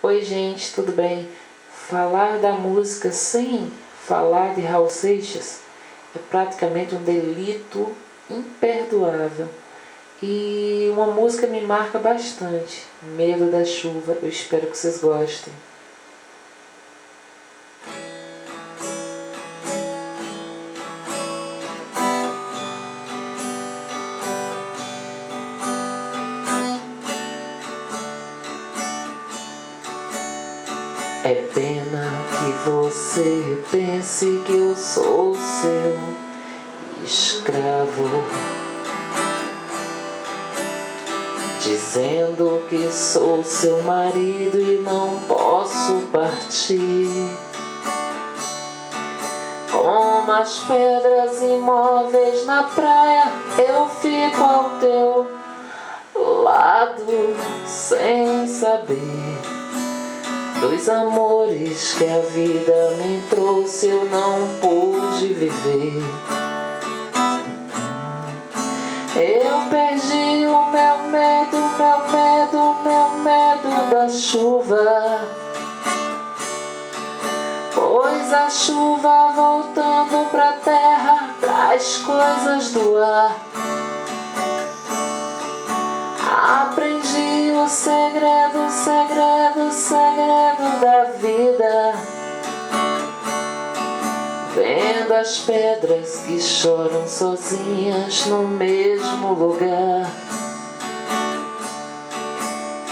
Oi gente, tudo bem? Falar da música sem falar de Raul Seixas é praticamente um delito imperdoável. E uma música me marca bastante, Medo da Chuva. Eu espero que vocês gostem. É pena que você pense que eu sou seu escravo, dizendo que sou seu marido e não posso partir. Como as pedras imóveis na praia, eu fico ao teu lado sem saber dos amores que a vida me trouxe, eu não pude viver. Eu perdi o meu medo da chuva, pois a chuva voltando pra terra traz coisas do ar. Aprendi o segredo da vida, vendo as pedras que choram sozinhas no mesmo lugar.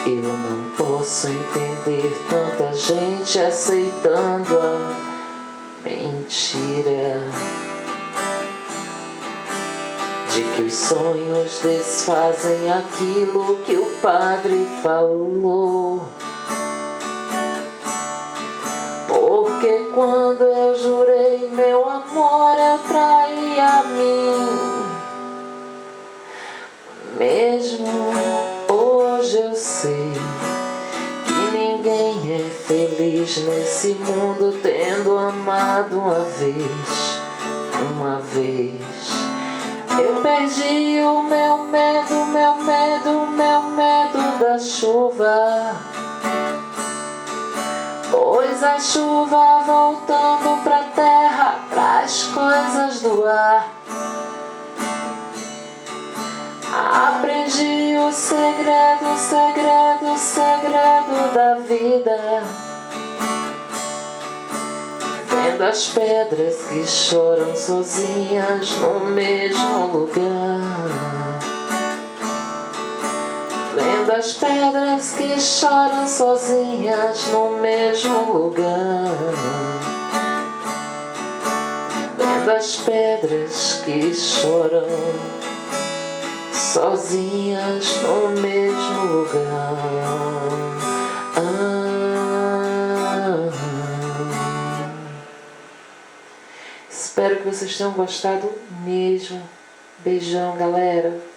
Eu não posso entender tanta gente aceitando a mentira de que os sonhos desfazem aquilo que o padre falou. Porque quando eu jurei meu amor, eu traí a mim mesmo. Hoje eu sei que ninguém é feliz nesse mundo tendo amado uma vez. Eu perdi o meu medo da chuva, pois a chuva voltando pra terra traz coisas do ar. Aprendi o segredo da vida, vendo as pedras que choram sozinhas no mesmo lugar. Vendo as pedras que choram sozinhas no mesmo lugar. Vendo as pedras que choram sozinhas no mesmo lugar. Espero que vocês tenham gostado mesmo. Beijão, galera.